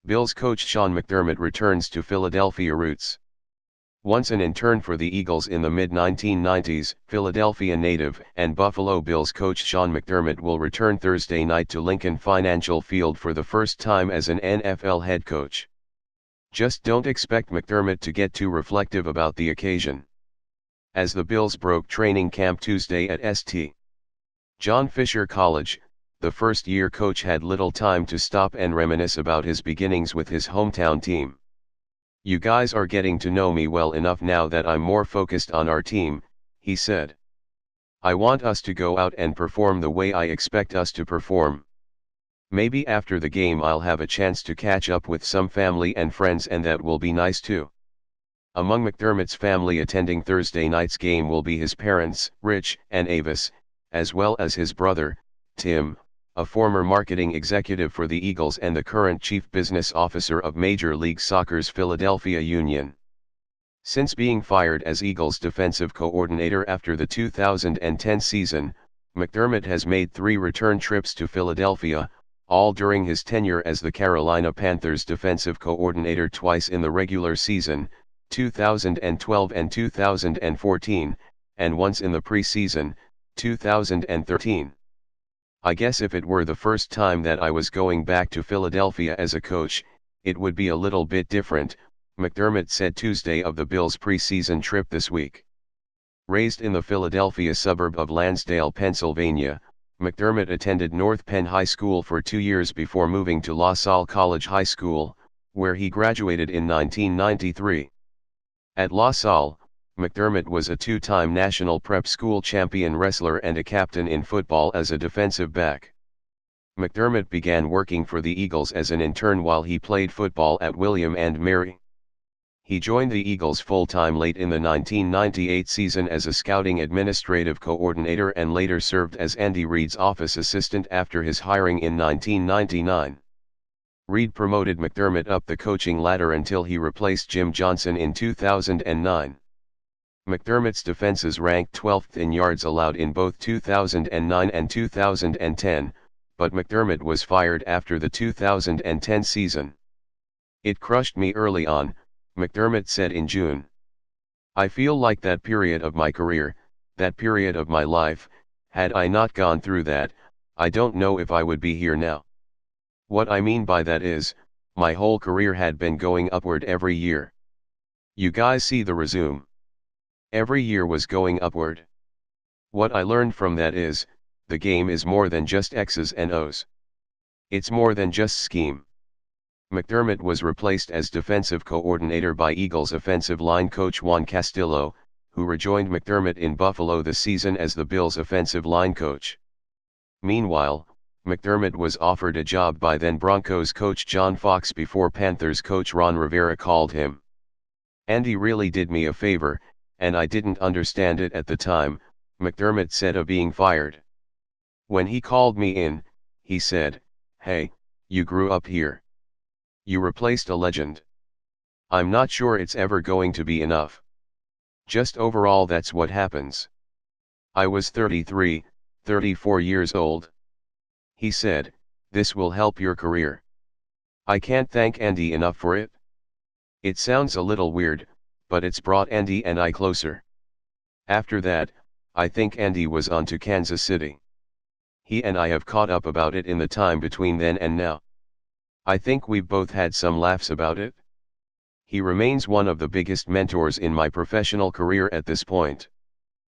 Bills coach Sean McDermott returns to Philadelphia roots. Once an intern for the Eagles in the mid-1990s, Philadelphia native and Buffalo Bills coach Sean McDermott will return Thursday night to Lincoln Financial Field for the first time as an NFL head coach. Just don't expect McDermott to get too reflective about the occasion. As the Bills broke training camp Tuesday at St. John Fisher College, the first-year coach had little time to stop and reminisce about his beginnings with his hometown team. "You guys are getting to know me well enough now that I'm more focused on our team," he said. "I want us to go out and perform the way I expect us to perform. Maybe after the game I'll have a chance to catch up with some family and friends, and that will be nice too." Among McDermott's family attending Thursday night's game will be his parents, Rich and Avis, as well as his brother, Tim, a former marketing executive for the Eagles and the current chief business officer of Major League Soccer's Philadelphia Union. Since being fired as Eagles defensive coordinator after the 2010 season, McDermott has made 3 return trips to Philadelphia, all during his tenure as the Carolina Panthers defensive coordinator twice in the regular season, 2012 and 2014, and once in the preseason, 2013. "I guess if it were the first time that I was going back to Philadelphia as a coach, it would be a little bit different," McDermott said Tuesday of the Bills' preseason trip this week. Raised in the Philadelphia suburb of Lansdale, Pennsylvania, McDermott attended North Penn High School for 2 years before moving to La Salle College High School, where he graduated in 1993. At La Salle, McDermott was a 2-time national prep school champion wrestler and a captain in football as a defensive back. McDermott began working for the Eagles as an intern while he played football at William and Mary. He joined the Eagles full-time late in the 1998 season as a scouting administrative coordinator and later served as Andy Reid's office assistant after his hiring in 1999. Reid promoted McDermott up the coaching ladder until he replaced Jim Johnson in 2009. McDermott's defenses ranked 12th in yards allowed in both 2009 and 2010, but McDermott was fired after the 2010 season. "It crushed me early on," McDermott said in June. "I feel like that period of my career, that period of my life, had I not gone through that, I don't know if I would be here now. What I mean by that is, my whole career had been going upward every year. You guys see the resume. Every year was going upward. What I learned from that is, the game is more than just X's and O's. It's more than just scheme." McDermott was replaced as defensive coordinator by Eagles offensive line coach Juan Castillo, who rejoined McDermott in Buffalo this season as the Bills' offensive line coach. Meanwhile, McDermott was offered a job by then Broncos coach John Fox before Panthers coach Ron Rivera called him. "Andy really did me a favor, and I didn't understand it at the time," McDermott said of being fired. "When he called me in, he said, 'Hey, you grew up here. You replaced a legend. I'm not sure it's ever going to be enough. Just overall that's what happens. I was 33, 34 years old. He said, "This will help your career." I can't thank Andy enough for it. It sounds a little weird, but it's brought Andy and I closer. After that, I think Andy was on to Kansas City. He and I have caught up about it in the time between then and now. I think we've both had some laughs about it. He remains one of the biggest mentors in my professional career at this point.